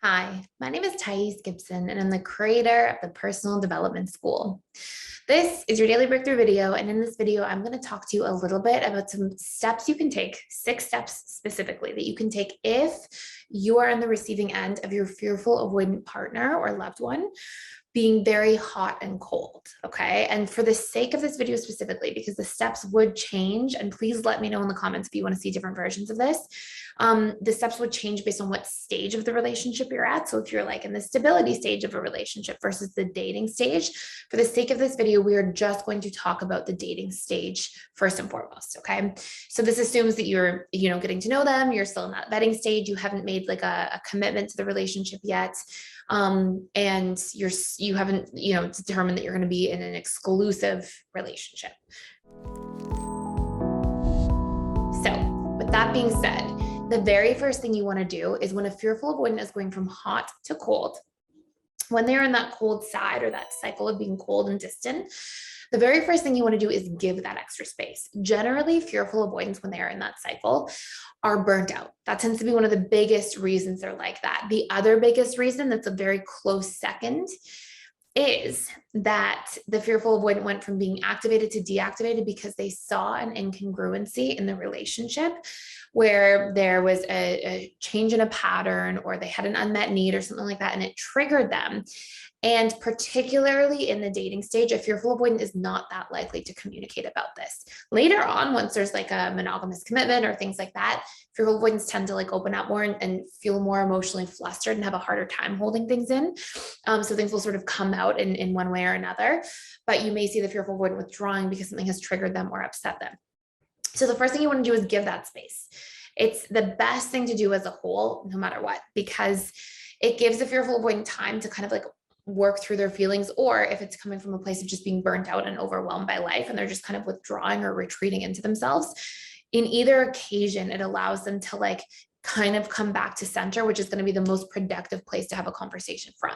Hi, my name is Gibson, and I'm the creator of the Personal Development School. This is your daily breakthrough video, and in this video, I'm going to talk to you a little bit about some steps you can take, 6 steps specifically that you can take if you are on the receiving end of your fearful avoidant partner or loved one being very hot and cold, okay? And for the sake of this video specifically, because the steps would change, and please let me know in the comments if you want to see different versions of this, the steps would change based on what stage of the relationship you're at. So if you're like in the stability stage of a relationship versus the dating stage, for the sake of this video, we are just going to talk about the dating stage first and foremost, okay? So this assumes that you're, getting to know them, you're still in that vetting stage, you haven't made like a commitment to the relationship yet. And you haven't, determined that you're going to be in an exclusive relationship. So with that being said, the very first thing you want to do is when a fearful avoidant is going from hot to cold, when they're in that cold side or that cycle of being cold and distant, the very first thing you want to do is give that extra space. Generally, fearful avoidants, when they are in that cycle, are burnt out. That tends to be one of the biggest reasons they're like that. The other biggest reason that's a very close second is that the fearful avoidant went from being activated to deactivated because they saw an incongruency in the relationship where there was a change in a pattern or they had an unmet need or something like that, and it triggered them. And particularly in the dating stage, a fearful avoidant is not that likely to communicate about this. Later on, once there's like a monogamous commitment or things like that, fearful avoidants tend to like open up more and feel more emotionally flustered and have a harder time holding things in. So things will sort of come out in one way or another, but you may see the fearful avoidant withdrawing because something has triggered them or upset them. So the first thing you want to do is give that space. It's the best thing to do as a whole, no matter what, because it gives the fearful avoidant time to kind of like work through their feelings, or if it's coming from a place of just being burnt out and overwhelmed by life and they're just kind of withdrawing or retreating into themselves. In either occasion, it allows them to like kind of come back to center, which is going to be the most productive place to have a conversation from.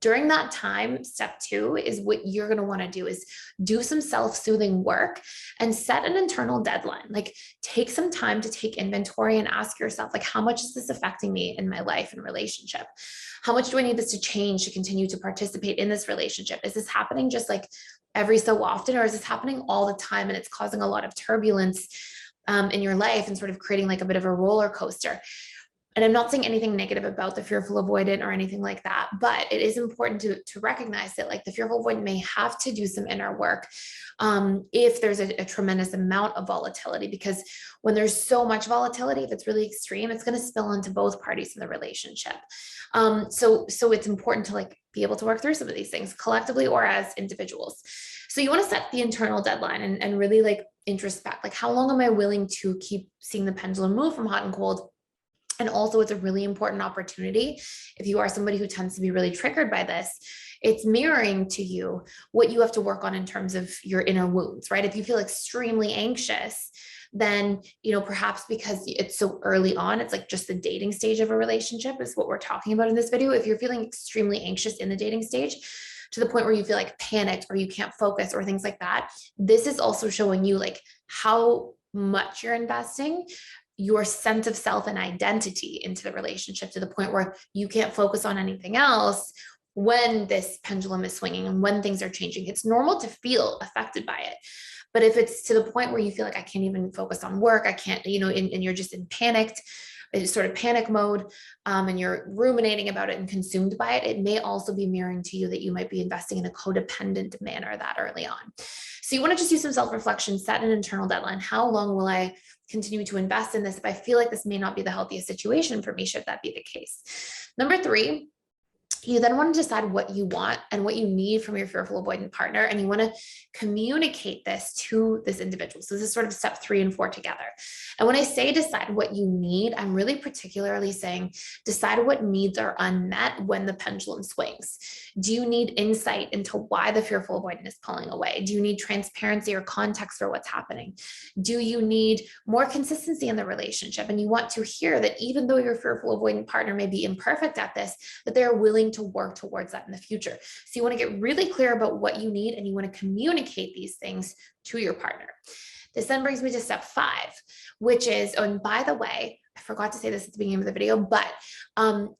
During that time, step 2 is what you're going to want to do is do some self-soothing work and set an internal deadline. Like take some time to take inventory and ask yourself, like, how much is this affecting me in my life and relationship? How much do I need this to change to continue to participate in this relationship? Is this happening just like every so often, or is this happening all the time and it's causing a lot of turbulence in your life and sort of creating like a bit of a roller coaster? And I'm not saying anything negative about the fearful avoidant or anything like that, but it is important to recognize that like the fearful avoidant may have to do some inner work if there's a tremendous amount of volatility, because when there's so much volatility, if it's really extreme, it's going to spill into both parties in the relationship. So it's important to like be able to work through some of these things collectively or as individuals. So you want to set the internal deadline and really like introspect, like how long am I willing to keep seeing the pendulum move from hot and cold? And also it's a really important opportunity. If you are somebody who tends to be really triggered by this, it's mirroring to you what you have to work on in terms of your inner wounds, right? If you feel extremely anxious, then, perhaps because it's so early on, it's like just the dating stage of a relationship is what we're talking about in this video. If you're feeling extremely anxious in the dating stage, to the point where you feel like panicked or you can't focus or things like that, this is also showing you like how much you're investing your sense of self and identity into the relationship to the point where you can't focus on anything else when this pendulum is swinging and when things are changing. It's normal to feel affected by it. But if it's to the point where you feel like I can't even focus on work, I can't, and you're just in sort of panic mode, and you're ruminating about it and consumed by it, it may also be mirroring to you that you might be investing in a codependent manner that early on. So you want to just do some self-reflection, set an internal deadline. How long will I continue to invest in this if I feel like this may not be the healthiest situation for me, should that be the case? Number 3, you then want to decide what you want and what you need from your fearful avoidant partner, and you want to communicate this to this individual. So this is sort of step 3 and 4 together. And when I say decide what you need, I'm really particularly saying decide what needs are unmet when the pendulum swings. Do you need insight into why the fearful avoidant is pulling away? Do you need transparency or context for what's happening? Do you need more consistency in the relationship? And you want to hear that even though your fearful avoidant partner may be imperfect at this, that they're willing to work towards that in the future. So you want to get really clear about what you need and you want to communicate these things to your partner. This then brings me to step 5, which is, oh, and by the way, I forgot to say this at the beginning of the video, but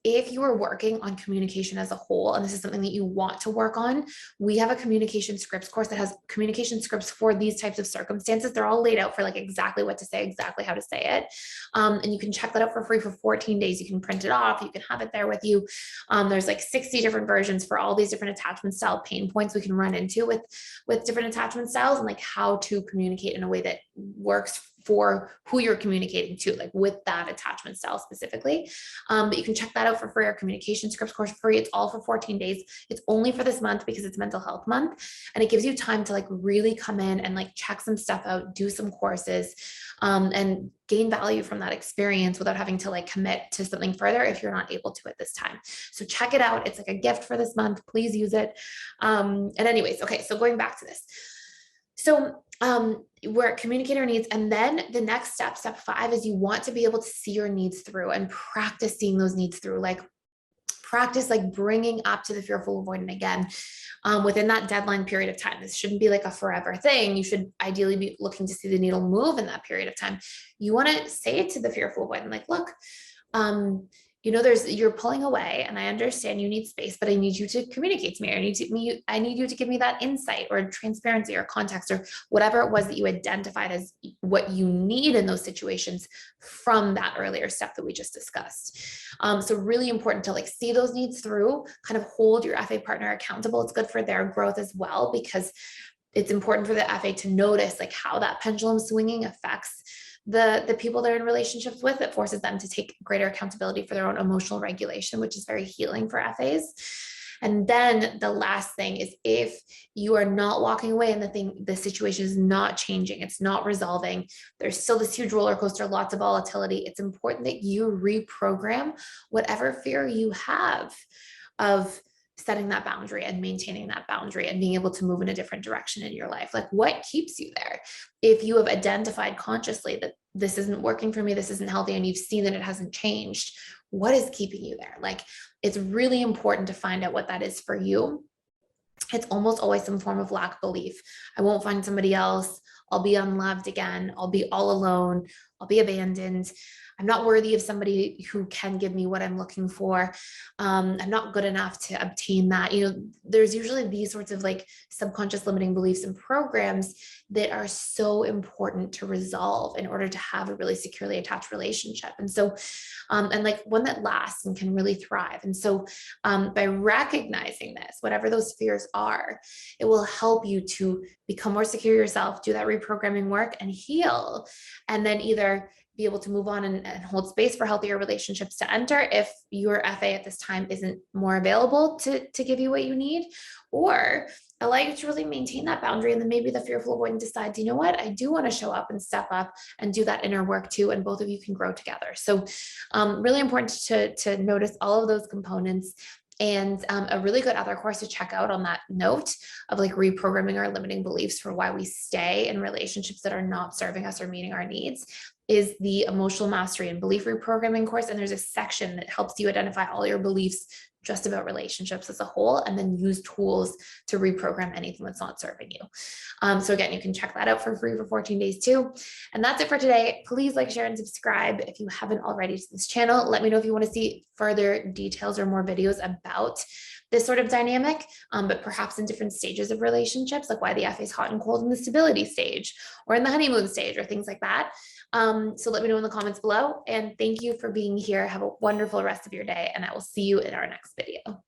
if you are working on communication as a whole, and this is something that you want to work on, we have a communication scripts course that has communication scripts for these types of circumstances. They're all laid out for like exactly what to say, exactly how to say it. And you can check that out for free for 14 days. You can print it off. You can have it there with you. There's like 60 different versions for all these different attachment style pain points we can run into with different attachment styles, and like how to communicate in a way that works for who you're communicating to, like with that attachment style specifically. But you can check that out for free. Our communication scripts course for free. It's all for 14 days. It's only for this month because it's mental health month. And it gives you time to like really come in and like check some stuff out, do some courses, and gain value from that experience without having to like commit to something further if you're not able to at this time. So check it out. It's like a gift for this month. Please use it. And anyways, okay, so going back to this. So we're at communicator needs. And then the next step, step 5, is you want to be able to see your needs through and practice seeing those needs through, like practice like bringing up to the fearful avoidant again within that deadline period of time. This shouldn't be like a forever thing. You should ideally be looking to see the needle move in that period of time. You want to say it to the fearful avoidant, like, look, you know, you're pulling away and I understand you need space, but I need you to communicate to me. I need you to give me that insight or transparency or context or whatever it was that you identified as what you need in those situations from that earlier step that we just discussed. So really important to like see those needs through, kind of hold your FA partner accountable. It's good for their growth as well, because it's important for the FA to notice like how that pendulum swinging affects the people they're in relationships with. It forces them to take greater accountability for their own emotional regulation, which is very healing for FAs. And then the last thing is, if you are not walking away and the situation is not changing, it's not resolving, there's still this huge roller coaster, lots of volatility, it's important that you reprogram whatever fear you have of setting that boundary and maintaining that boundary and being able to move in a different direction in your life. Like, what keeps you there? If you have identified consciously that this isn't working for me, this isn't healthy, and you've seen that it hasn't changed, what is keeping you there? Like, it's really important to find out what that is for you. It's almost always some form of lack belief. I won't find somebody else. I'll be unloved again. I'll be all alone. I'll be abandoned. I'm not worthy of somebody who can give me what I'm looking for. I'm not good enough to obtain that. You know, there's usually these sorts of like subconscious limiting beliefs and programs that are so important to resolve in order to have a really securely attached relationship. And so, and like one that lasts and can really thrive. And so by recognizing this, whatever those fears are, it will help you to become more secure yourself, do that reprogramming work and heal. And then either be able to move on and hold space for healthier relationships to enter if your FA at this time isn't more available to give you what you need, or allow you to really maintain that boundary. And then maybe the fearful avoidant decides, you know what, I do want to show up and step up and do that inner work too. And both of you can grow together. So really important to notice all of those components. And a really good other course to check out on that note of like reprogramming our limiting beliefs for why we stay in relationships that are not serving us or meeting our needs is the emotional mastery and belief reprogramming course. And there's a section that helps you identify all your beliefs just about relationships as a whole, and then use tools to reprogram anything that's not serving you. So again, you can check that out for free for 14 days too. And that's it for today. Please like, share, and subscribe if you haven't already to this channel. Let me know if you want to see further details or more videos about this sort of dynamic, but perhaps in different stages of relationships, like why the FA is hot and cold in the stability stage or in the honeymoon stage or things like that. So let me know in the comments below, and thank you for being here. Have a wonderful rest of your day, and I will see you in our next video.